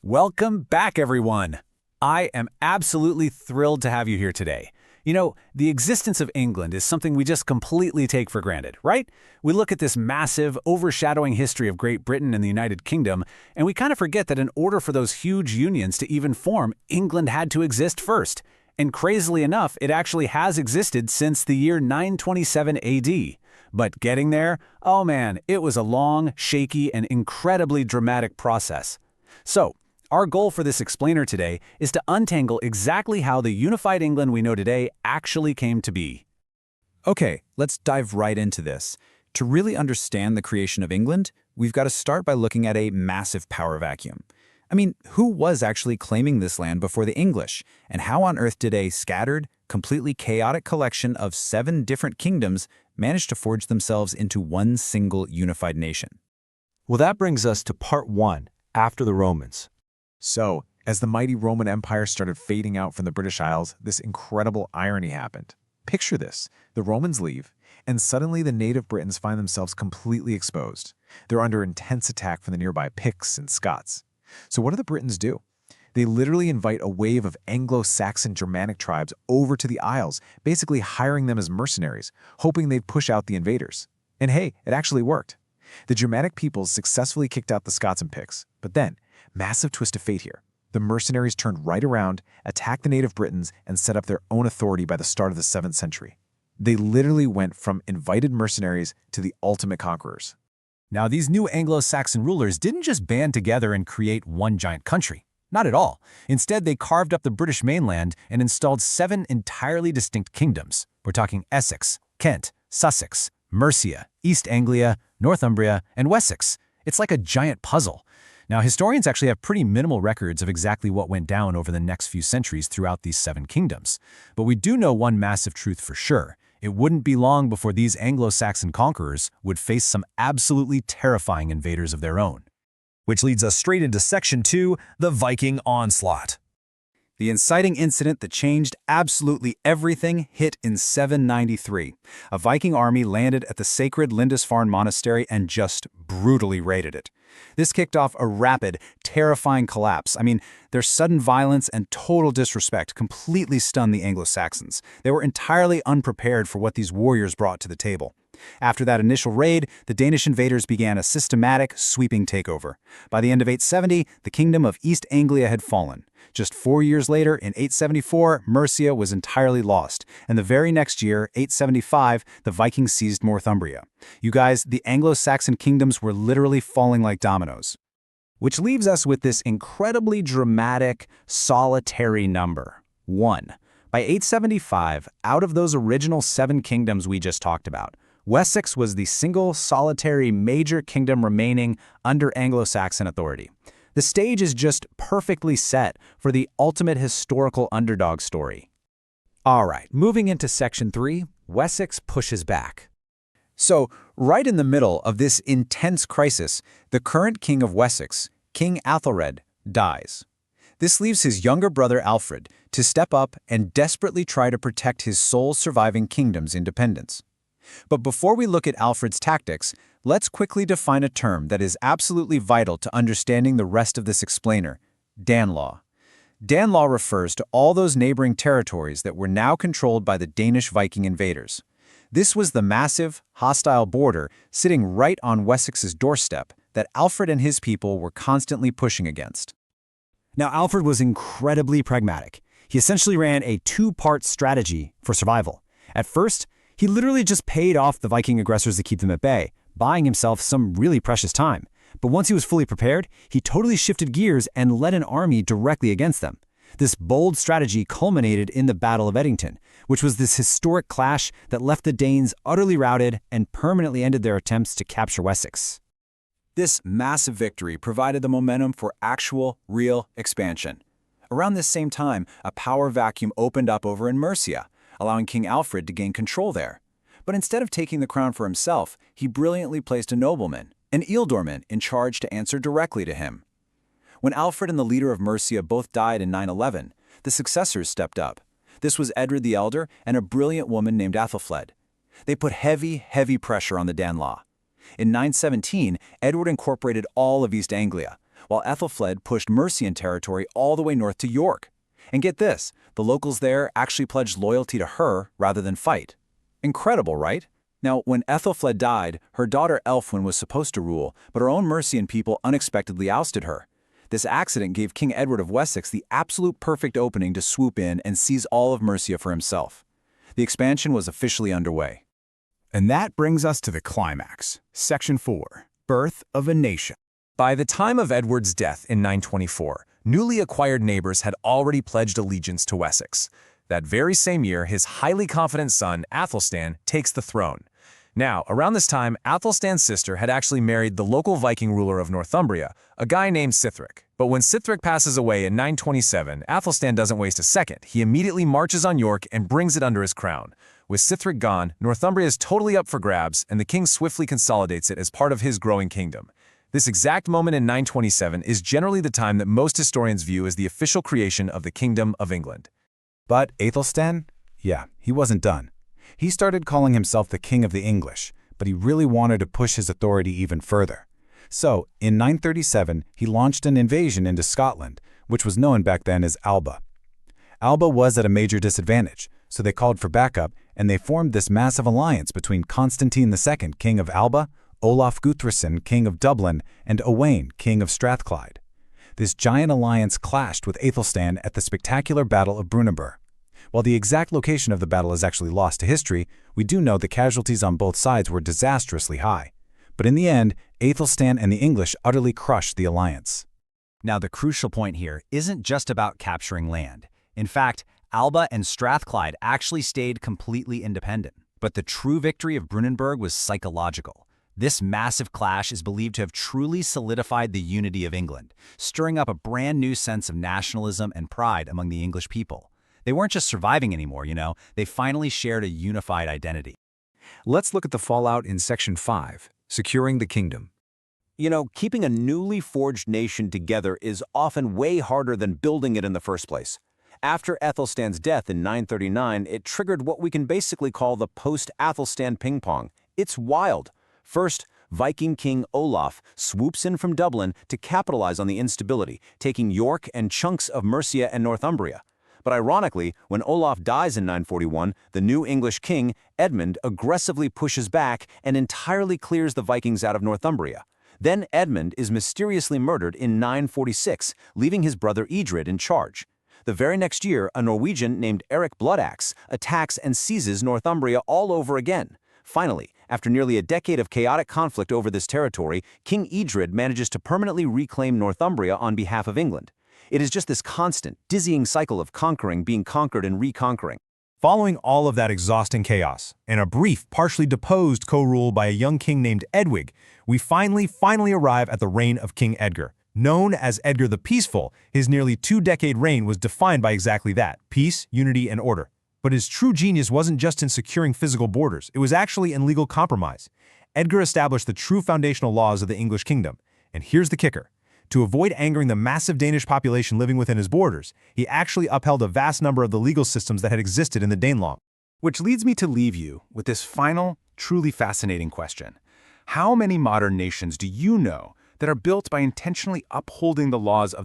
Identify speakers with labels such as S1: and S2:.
S1: Welcome back, everyone. I am absolutely thrilled to have you here today. You know, the existence of England is something we just completely take for granted, right? We look at this massive, overshadowing history of Great Britain and the United Kingdom, and we kind of forget that in order for those huge unions to even form, England had to exist first. And crazily enough, it actually has existed since the year 927 AD. But getting there, oh man, it was a long, shaky, and incredibly dramatic process. So, our goal for this explainer today is to untangle exactly how the unified England we know today actually came to be.
S2: Okay, let's dive right into this. To really understand the creation of England, we've got to start by looking at a massive power vacuum. I mean, who was actually claiming this land before the English? And how on earth did a scattered, completely chaotic collection of 7 different kingdoms manage to forge themselves into one single unified nation?
S3: Well, that brings us to part 1, after the Romans.
S4: So, as the mighty Roman Empire started fading out from the British Isles, this incredible irony happened. Picture this. The Romans leave, and suddenly the native Britons find themselves completely exposed. They're under intense attack from the nearby Picts and Scots. So what do the Britons do? They literally invite a wave of Anglo-Saxon Germanic tribes over to the Isles, basically hiring them as mercenaries, hoping they'd push out the invaders. And hey, it actually worked. The Germanic peoples successfully kicked out the Scots and Picts, but then, massive twist of fate here. The mercenaries turned right around, attacked the native Britons, and set up their own authority by the start of the 7th century. They literally went from invited mercenaries to the ultimate conquerors.
S1: Now, these new Anglo-Saxon rulers didn't just band together and create one giant country. Not at all. Instead, they carved up the British mainland and installed 7 entirely distinct kingdoms. We're talking Essex, Kent, Sussex, Mercia, East Anglia, Northumbria, and Wessex. It's like a giant puzzle. Now, historians actually have pretty minimal records of exactly what went down over the next few centuries throughout these 7 kingdoms. But we do know one massive truth for sure. It wouldn't be long before these Anglo-Saxon conquerors would face some absolutely terrifying invaders of their own.
S3: Which leads us straight into Section 2, the Viking onslaught.
S2: The inciting incident that changed absolutely everything hit in 793. A Viking army landed at the sacred Lindisfarne monastery and just brutally raided it. This kicked off a rapid, terrifying collapse. I mean, their sudden violence and total disrespect completely stunned the Anglo-Saxons. They were entirely unprepared for what these warriors brought to the table. After that initial raid, the Danish invaders began a systematic, sweeping takeover. By the end of 870, the kingdom of East Anglia had fallen. Just 4 years later, in 874, Mercia was entirely lost, and the very next year, 875, the Vikings seized Northumbria. You guys, the Anglo-Saxon kingdoms were literally falling like dominoes.
S1: Which leaves us with this incredibly dramatic, solitary number, 1. By 875, out of those original 7 kingdoms we just talked about, Wessex was the single, solitary, major kingdom remaining under Anglo-Saxon authority. The stage is just perfectly set for the ultimate historical underdog story. All right, moving into Section 3, Wessex pushes back.
S2: So, right in the middle of this intense crisis, the current king of Wessex, King Æthelflæd, dies. This leaves his younger brother Alfred to step up and desperately try to protect his sole surviving kingdom's independence. But before we look at Alfred's tactics, let's quickly define a term that is absolutely vital to understanding the rest of this explainer: Danelaw. Danelaw refers to all those neighboring territories that were now controlled by the Danish Viking invaders. This was the massive, hostile border sitting right on Wessex's doorstep that Alfred and his people were constantly pushing against.
S3: Now, Alfred was incredibly pragmatic. He essentially ran a 2-part strategy for survival. At first, he literally just paid off the Viking aggressors to keep them at bay, buying himself some really precious time. But once he was fully prepared, he totally shifted gears and led an army directly against them. This bold strategy culminated in the Battle of Edington, which was this historic clash that left the Danes utterly routed and permanently ended their attempts to capture Wessex.
S2: This massive victory provided the momentum for actual, real expansion. Around this same time, a power vacuum opened up over in Mercia, allowing King Alfred to gain control there. But instead of taking the crown for himself, he brilliantly placed a nobleman, an ealdorman, in charge to answer directly to him. When Alfred and the leader of Mercia both died in 911, the successors stepped up. This was Edgar the Elder and a brilliant woman named Æthelflæd. They put heavy pressure on the Danelaw. In 917, Edward incorporated all of East Anglia. while Æthelflæd pushed Mercian territory all the way north to York. And get this, the locals there actually pledged loyalty to her rather than fight. Incredible, right? Now, when Æthelflæd died, her daughter Ælfwine was supposed to rule, but her own Mercian people unexpectedly ousted her. This accident gave King Edward of Wessex the absolute perfect opening to swoop in and seize all of Mercia for himself. The expansion was officially underway.
S3: And that brings us to the climax. Section 4. Birth of a Nation.
S5: By the time of Edward's death in 924, newly acquired neighbors had already pledged allegiance to Wessex. That very same year, his highly confident son, Athelstan, takes the throne. Now, around this time, Athelstan's sister had actually married the local Viking ruler of Northumbria, a guy named Sihtric. But when Sihtric passes away in 927, Athelstan doesn't waste a second. He immediately marches on York and brings it under his crown. With Sihtric gone, Northumbria is totally up for grabs, and the king swiftly consolidates it as part of his growing kingdom. This exact moment in 927 is generally the time that most historians view as the official creation of the Kingdom of England.
S2: But Athelstan? Yeah, he wasn't done. He started calling himself the King of the English, but he really wanted to push his authority even further. So, in 937, he launched an invasion into Scotland, which was known back then as Alba. Alba was at a major disadvantage, so they called for backup, and they formed this massive alliance between Constantine II, King of Alba, Olaf Guthrason, King of Dublin, and Owain, King of Strathclyde. This giant alliance clashed with Athelstan at the spectacular Battle of Brunanburh. While the exact location of the battle is actually lost to history, we do know the casualties on both sides were disastrously high. But in the end, Athelstan and the English utterly crushed the alliance.
S3: Now, the crucial point here isn't just about capturing land. In fact, Alba and Strathclyde actually stayed completely independent. But the true victory of Brunanburh was psychological. This massive clash is believed to have truly solidified the unity of England, stirring up a brand new sense of nationalism and pride among the English people. They weren't just surviving anymore, they finally shared a unified identity.
S4: Let's look at the fallout in Section 5, Securing the Kingdom.
S6: Keeping a newly forged nation together is often way harder than building it in the first place. After Æthelstan's death in 939, it triggered what we can basically call the post-Æthelstan ping-pong. It's wild. First, Viking King Olaf swoops in from Dublin to capitalize on the instability, taking York and chunks of Mercia and Northumbria. But ironically, when Olaf dies in 941, the new English king, Edmund, aggressively pushes back and entirely clears the Vikings out of Northumbria. Then Edmund is mysteriously murdered in 946, leaving his brother Edred in charge. The very next year, a Norwegian named Eric Bloodaxe attacks and seizes Northumbria all over again. Finally, after nearly a decade of chaotic conflict over this territory, King Edred manages to permanently reclaim Northumbria on behalf of England. It is just this constant, dizzying cycle of conquering, being conquered, and reconquering.
S7: Following all of that exhausting chaos, and a brief, partially deposed co-rule by a young king named Edwig, we finally arrive at the reign of King Edgar. Known as Edgar the Peaceful, his nearly two-decade reign was defined by exactly that: peace, unity, and order. But his true genius wasn't just in securing physical borders, it was actually in legal compromise. Edgar established the true foundational laws of the English kingdom. And here's the kicker. To avoid angering the massive Danish population living within his borders, he actually upheld a vast number of the legal systems that had existed in the Danelaw.
S2: Which leads me to leave you with this final, truly fascinating question. How many modern nations do you know that are built by intentionally upholding the laws of the